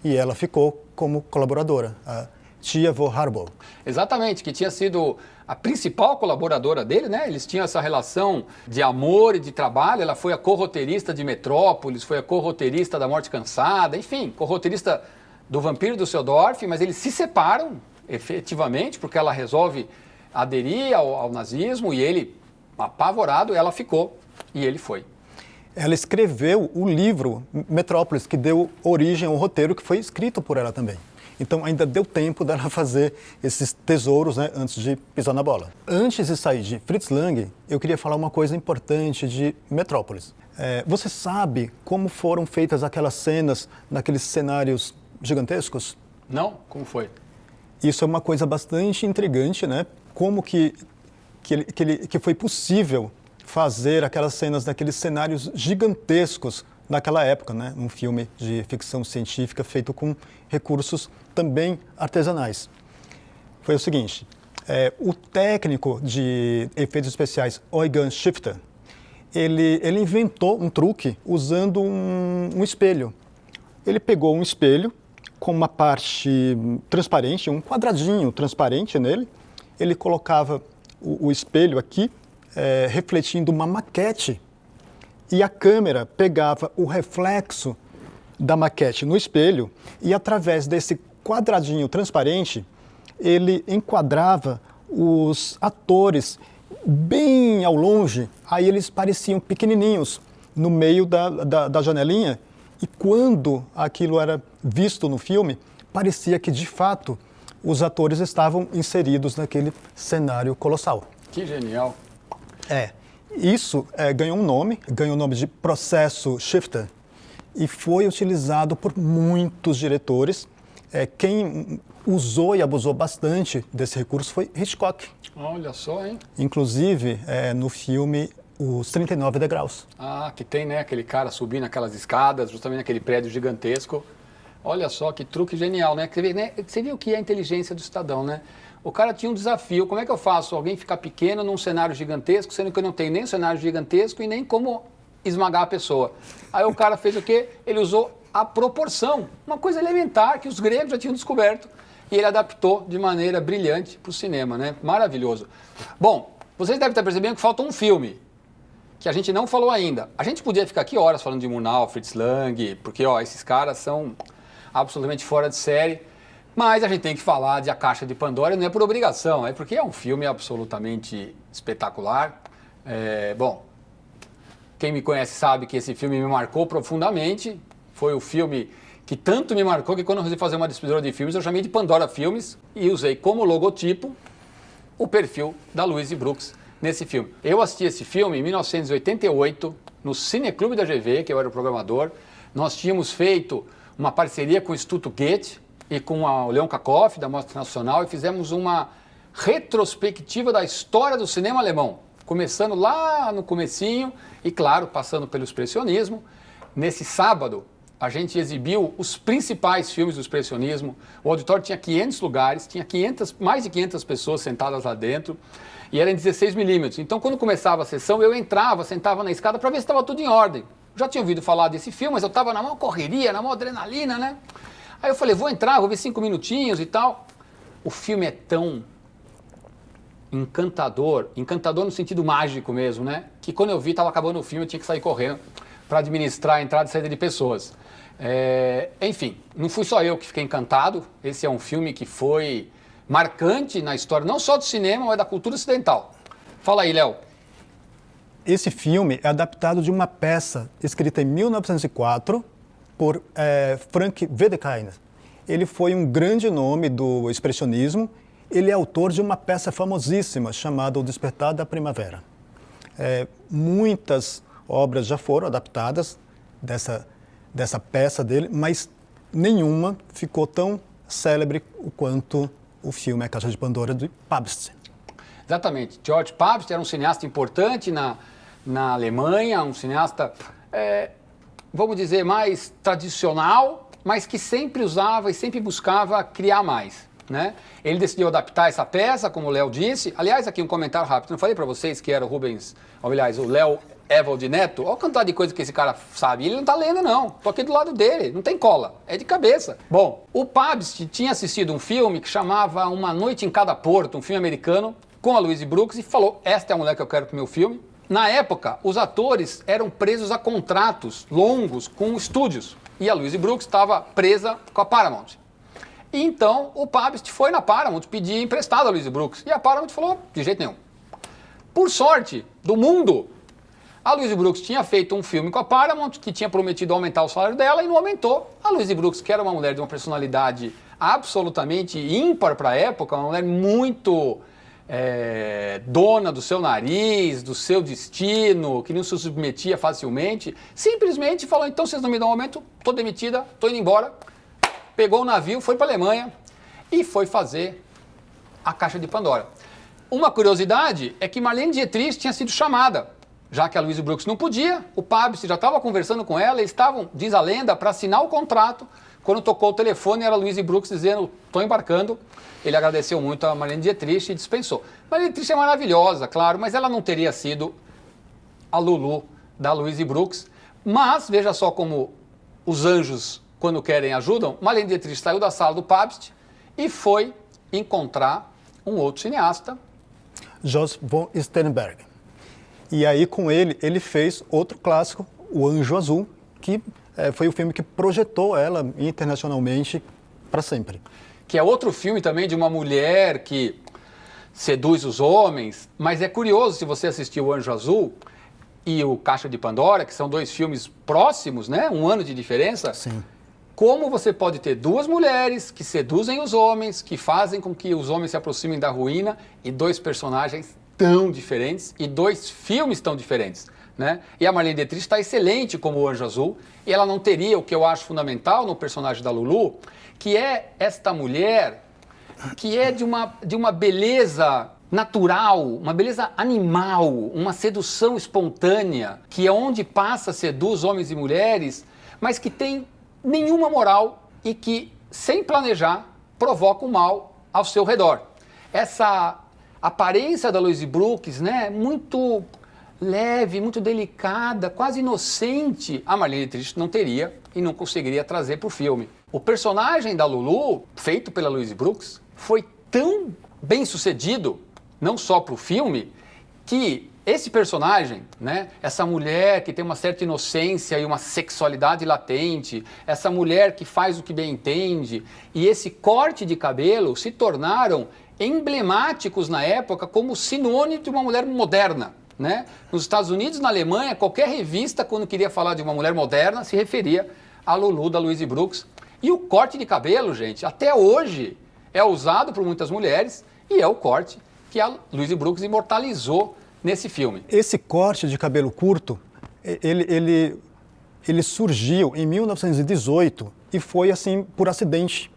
e ela ficou como colaboradora, a Tia von Harbaugh. Exatamente, que tinha sido a principal colaboradora dele, né? Eles tinham essa relação de amor e de trabalho. Ela foi a co-roteirista de Metrópolis, foi a co-roteirista da Morte Cansada, enfim, co-roteirista do Vampiro do Düsseldorf, mas eles se separam efetivamente porque ela resolve aderir ao nazismo e ele, apavorado, ela ficou e ele foi. Ela escreveu o livro Metrópolis, que deu origem ao roteiro que foi escrito por ela também. Então ainda deu tempo dela fazer esses tesouros, né, antes de pisar na bola. Antes de sair de Fritz Lang, eu queria falar uma coisa importante de Metrópolis. Você sabe como foram feitas aquelas cenas naqueles cenários gigantescos? Não? Como foi? Isso é uma coisa bastante intrigante, né? Como que foi possível fazer aquelas cenas naqueles cenários gigantescos naquela época, né? Um filme de ficção científica feito com recursos também artesanais. Foi o seguinte, o técnico de efeitos especiais Eugen Shifter, ele inventou um truque usando um espelho. Ele pegou um espelho com uma parte transparente, um quadradinho transparente nele, ele colocava o espelho aqui, refletindo uma maquete, e a câmera pegava o reflexo da maquete no espelho e, através desse quadradinho transparente, ele enquadrava os atores bem ao longe, aí eles pareciam pequenininhos no meio da janelinha, e quando aquilo era visto no filme, parecia que, de fato, os atores estavam inseridos naquele cenário colossal. Que genial! Isso ganhou um nome de processo Shifter, e foi utilizado por muitos diretores. Quem usou e abusou bastante desse recurso foi Hitchcock. Olha só, hein? Inclusive, no filme Os 39 Degraus. Ah, que tem, né, aquele cara subindo aquelas escadas, justamente naquele prédio gigantesco. Olha só, que truque genial, né? Você viu o que é a inteligência do cidadão, né? O cara tinha um desafio, como é que eu faço alguém ficar pequeno num cenário gigantesco, sendo que eu não tenho nem um cenário gigantesco e nem como esmagar a pessoa. Aí o cara fez o quê? Ele usou a proporção, uma coisa elementar que os gregos já tinham descoberto, e ele adaptou de maneira brilhante para o cinema, né? Maravilhoso. Bom, vocês devem estar percebendo que falta um filme, que a gente não falou ainda. A gente podia ficar aqui horas falando de Murnau, Fritz Lang, porque esses caras são absolutamente fora de série. Mas a gente tem que falar de A Caixa de Pandora, não é por obrigação, é porque é um filme absolutamente espetacular. Bom, quem me conhece sabe que esse filme me marcou profundamente. Foi o filme que tanto me marcou que quando eu resolvi fazer uma distribuidora de filmes, eu chamei de Pandora Filmes e usei como logotipo o perfil da Louise Brooks nesse filme. Eu assisti esse filme em 1988, no Cineclube da GV, que eu era o programador. Nós tínhamos feito uma parceria com o Instituto Goethe e com o Leon Kakoff, da Mostra Nacional, e fizemos uma retrospectiva da história do cinema alemão, começando lá no comecinho e, claro, passando pelo expressionismo. Nesse sábado, a gente exibiu os principais filmes do expressionismo. O auditório tinha 500 lugares, tinha mais de 500 pessoas sentadas lá dentro, e era em 16 milímetros. Então, quando começava a sessão, eu entrava, sentava na escada para ver se estava tudo em ordem. Já tinha ouvido falar desse filme, mas eu estava na maior correria, na maior adrenalina, né? Aí eu falei, vou entrar, vou ver 5 minutinhos e tal. O filme é tão encantador no sentido mágico mesmo, né? Que que quando eu vi, estava acabando o filme, eu tinha que sair correndo para administrar a entrada e saída de pessoas. Enfim, não fui só eu que fiquei encantado. Esse é um filme que foi marcante na história, não só do cinema, mas da cultura ocidental. Fala aí, Léo. Esse filme é adaptado de uma peça escrita em 1904 por Frank Wedekind. Ele foi um grande nome do expressionismo. Ele é autor de uma peça famosíssima chamada O Despertar da Primavera. Muitas obras já foram adaptadas dessa peça dele, mas nenhuma ficou tão célebre quanto o filme A Caixa de Pandora, de Pabst. Exatamente. George Pabst era um cineasta importante na Alemanha, um cineasta, vamos dizer, mais tradicional, mas que sempre usava e sempre buscava criar mais, né? Ele decidiu adaptar essa peça, como o Léo disse. Aliás, aqui um comentário rápido. Não falei para vocês que era o o Léo Evald Neto? Olha a quantidade de coisa que esse cara sabe. Ele não tá lendo, não. Tô aqui do lado dele. Não tem cola. É de cabeça. Bom, o Pabst tinha assistido um filme que chamava Uma Noite em Cada Porto, um filme americano, com a Louise Brooks, e falou: esta é a mulher que eu quero pro meu filme. Na época, os atores eram presos a contratos longos com estúdios. E a Louise Brooks estava presa com a Paramount. E então, o Pabst foi na Paramount pedir emprestado a Louise Brooks. E a Paramount falou: de jeito nenhum. Por sorte do mundo, a Louise Brooks tinha feito um filme com a Paramount, que tinha prometido aumentar o salário dela, e não aumentou. A Louise Brooks, que era uma mulher de uma personalidade absolutamente ímpar para a época, uma mulher muito dona do seu nariz, do seu destino, que não se submetia facilmente, simplesmente falou: então vocês não me dão aumento, estou demitida, estou indo embora. Pegou o navio, foi para a Alemanha e foi fazer A Caixa de Pandora. Uma curiosidade é que Marlene Dietrich tinha sido chamada, já que a Louise Brooks não podia, o Pabst já estava conversando com ela, eles estavam, diz a lenda, para assinar o contrato. Quando tocou o telefone, era a Louise Brooks dizendo: estou embarcando. Ele agradeceu muito a Marlene Dietrich e dispensou. Marlene Dietrich é maravilhosa, claro, mas ela não teria sido a Lulu da Louise Brooks. Mas, veja só como os anjos, quando querem, ajudam. Marlene Dietrich saiu da sala do Pabst e foi encontrar um outro cineasta, Joseph von Sternberg. E aí, com ele fez outro clássico, O Anjo Azul, que foi o filme que projetou ela internacionalmente para sempre. Que é outro filme também de uma mulher que seduz os homens, mas é curioso, se você assistiu O Anjo Azul e o Caixa de Pandora, que são dois filmes próximos, né? Um ano de diferença. Sim. Como você pode ter duas mulheres que seduzem os homens, que fazem com que os homens se aproximem da ruína, e dois personagens tão diferentes e dois filmes tão diferentes, né? E a Marlene Dietrich está excelente como o Anjo Azul, e ela não teria o que eu acho fundamental no personagem da Lulu, que é esta mulher que é de uma beleza natural, uma beleza animal, uma sedução espontânea, que é onde passa, seduz homens e mulheres, mas que tem nenhuma moral e que, sem planejar, provoca o mal ao seu redor. Essa aparência da Louise Brooks, né, muito leve, muito delicada, quase inocente, a Marlene Dietrich não teria e não conseguiria trazer para o filme. O personagem da Lulu, feito pela Louise Brooks, foi tão bem sucedido, não só para o filme, que esse personagem, né, essa mulher que tem uma certa inocência e uma sexualidade latente, essa mulher que faz o que bem entende, e esse corte de cabelo se tornaram emblemáticos na época como sinônimo de uma mulher moderna, né? Nos Estados Unidos, na Alemanha, qualquer revista, quando queria falar de uma mulher moderna, se referia à Lulu da Louise Brooks. E o corte de cabelo, gente, até hoje é usado por muitas mulheres e é o corte que a Louise Brooks imortalizou nesse filme. Esse corte de cabelo curto, ele surgiu em 1918 e foi assim por acidente.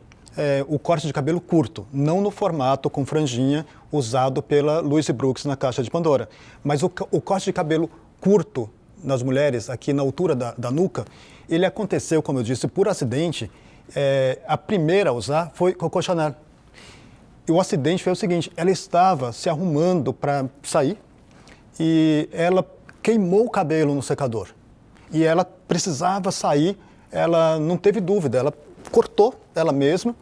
O corte de cabelo curto, não no formato com franjinha usado pela Louise Brooks na Caixa de Pandora, mas o corte de cabelo curto nas mulheres, aqui na altura da nuca, ele aconteceu, como eu disse, por acidente. A primeira a usar foi Coco Chanel. E o acidente foi o seguinte: ela estava se arrumando para sair e ela queimou o cabelo no secador. E ela precisava sair, ela não teve dúvida, ela cortou ela mesma,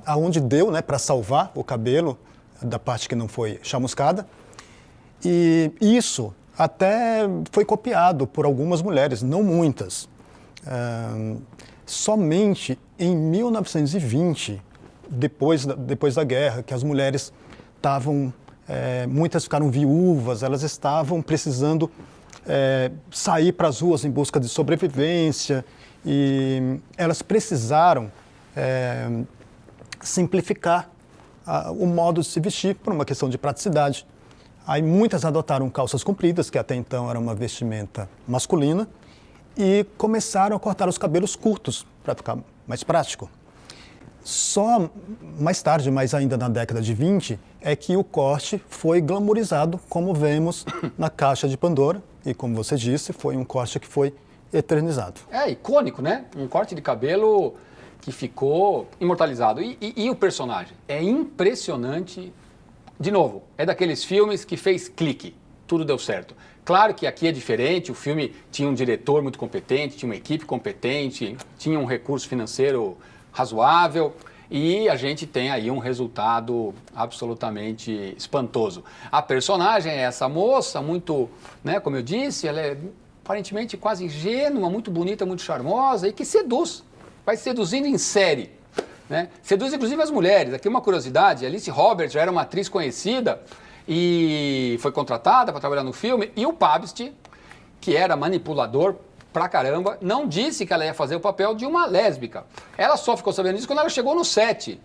aonde deu, né, para salvar o cabelo da parte que não foi chamuscada. E isso até foi copiado por algumas mulheres, não muitas. Somente em 1920, depois da guerra, que as mulheres estavam, muitas ficaram viúvas, elas estavam precisando sair para as ruas em busca de sobrevivência e elas precisaram simplificar o modo de se vestir por uma questão de praticidade. Aí muitas adotaram calças compridas, que até então era uma vestimenta masculina, e começaram a cortar os cabelos curtos para ficar mais prático. Só mais tarde, mas ainda na década de 20, é que o corte foi glamourizado, como vemos na Caixa de Pandora, e como você disse, foi um corte que foi eternizado. É icônico, né? Um corte de cabelo que ficou imortalizado. E o personagem? É impressionante. De novo, é daqueles filmes que fez clique, tudo deu certo. Claro que aqui é diferente, o filme tinha um diretor muito competente, tinha uma equipe competente, tinha um recurso financeiro razoável e a gente tem aí um resultado absolutamente espantoso. A personagem é essa moça, muito, né, como eu disse, ela é aparentemente quase ingênua, muito bonita, muito charmosa e que seduz, vai seduzindo em série. Né? Seduz inclusive as mulheres. Aqui uma curiosidade, Alice Roberts já era uma atriz conhecida e foi contratada para trabalhar no filme, e o Pabst, que era manipulador pra caramba, não disse que ela ia fazer o papel de uma lésbica. Ela só ficou sabendo disso quando ela chegou no set.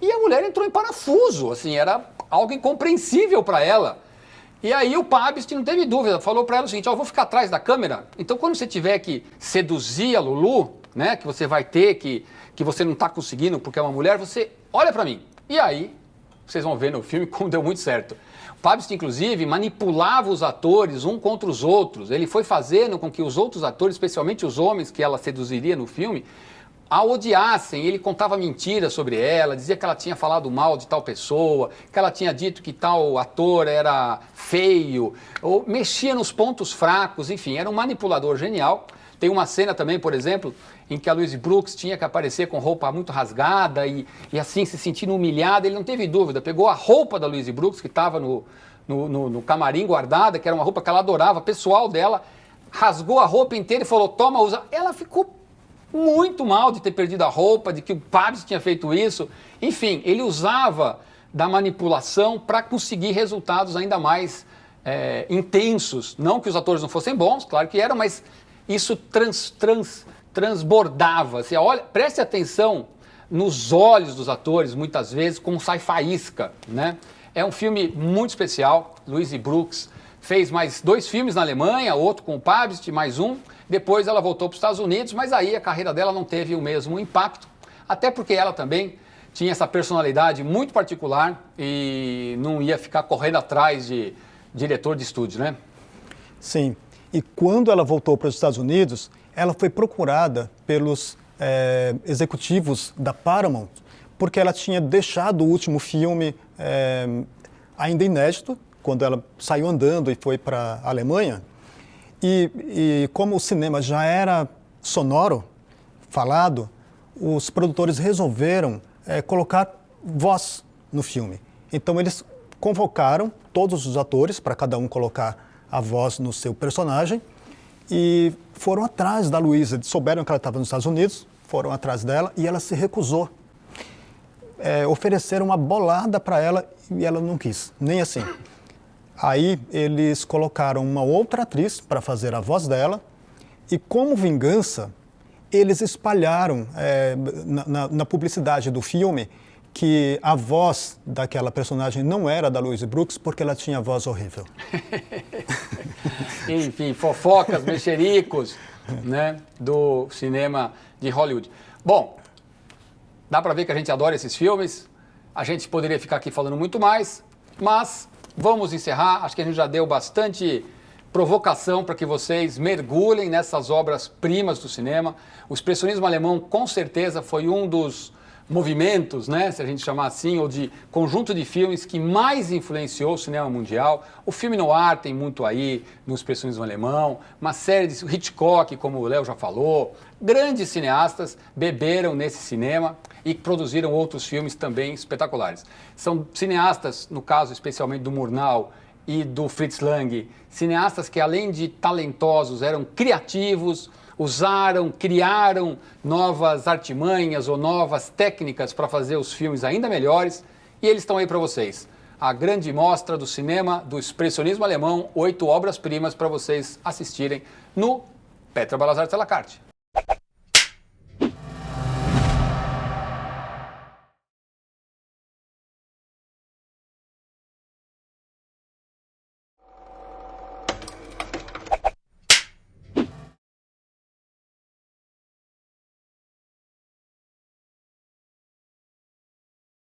E a mulher entrou em parafuso, assim, era algo incompreensível para ela. E aí o Pabst não teve dúvida, falou para ela o seguinte: ó, eu vou ficar atrás da câmera, então quando você tiver que seduzir a Lulu, né, que você vai ter que você não está conseguindo porque é uma mulher, você olha para mim. E aí, vocês vão ver no filme como deu muito certo. O Pabst, inclusive, manipulava os atores um contra os outros. Ele foi fazendo com que os outros atores, especialmente os homens que ela seduziria no filme, a odiassem. Ele contava mentiras sobre ela, dizia que ela tinha falado mal de tal pessoa, que ela tinha dito que tal ator era feio, ou mexia nos pontos fracos, enfim, era um manipulador genial. Tem uma cena também, por exemplo, em que a Louise Brooks tinha que aparecer com roupa muito rasgada e assim se sentindo humilhada. Ele não teve dúvida, pegou a roupa da Louise Brooks, que estava no camarim guardada, que era uma roupa que ela adorava, pessoal dela, rasgou a roupa inteira e falou: toma, usa. Ela ficou muito mal de ter perdido a roupa, de que o Pabst tinha feito isso. Enfim, ele usava da manipulação para conseguir resultados ainda mais intensos. Não que os atores não fossem bons, claro que eram, mas isso transbordava. Você olha, preste atenção nos olhos dos atores, muitas vezes, como sai faísca, né? É um filme muito especial. Louise Brooks fez mais 2 filmes na Alemanha, outro com o Pabst, mais um. Depois ela voltou para os Estados Unidos, mas aí a carreira dela não teve o mesmo impacto, até porque ela também tinha essa personalidade muito particular e não ia ficar correndo atrás de diretor de estúdio, né? Sim. E quando ela voltou para os Estados Unidos, ela foi procurada pelos executivos da Paramount, porque ela tinha deixado o último filme ainda inédito, quando ela saiu andando e foi para a Alemanha. E como o cinema já era sonoro, falado, os produtores resolveram colocar voz no filme. Então eles convocaram todos os atores para cada um colocar a voz no seu personagem e foram atrás da Luísa. Souberam que ela estava nos Estados Unidos, foram atrás dela e ela se recusou. Ofereceram uma bolada para ela e ela não quis, nem assim. Aí eles colocaram uma outra atriz para fazer a voz dela e, como vingança, eles espalharam na publicidade do filme que a voz daquela personagem não era da Louise Brooks porque ela tinha voz horrível. Enfim, fofocas, mexericos, né, do cinema de Hollywood. Bom, dá para ver que a gente adora esses filmes. A gente poderia ficar aqui falando muito mais, mas vamos encerrar. Acho que a gente já deu bastante provocação para que vocês mergulhem nessas obras-primas do cinema. O expressionismo alemão, com certeza, foi um dos movimentos, né, se a gente chamar assim, ou de conjunto de filmes que mais influenciou o cinema mundial. O filme noir tem muito aí no expressionismo alemão, uma série de Hitchcock, como o Léo já falou, grandes cineastas beberam nesse cinema e produziram outros filmes também espetaculares. São cineastas, no caso especialmente do Murnau e do Fritz Lang, cineastas que além de talentosos eram criativos, criaram novas artimanhas ou novas técnicas para fazer os filmes ainda melhores, e eles estão aí para vocês. A grande mostra do cinema do expressionismo alemão, 8 obras-primas para vocês assistirem no Petra Belas Artes à la carte.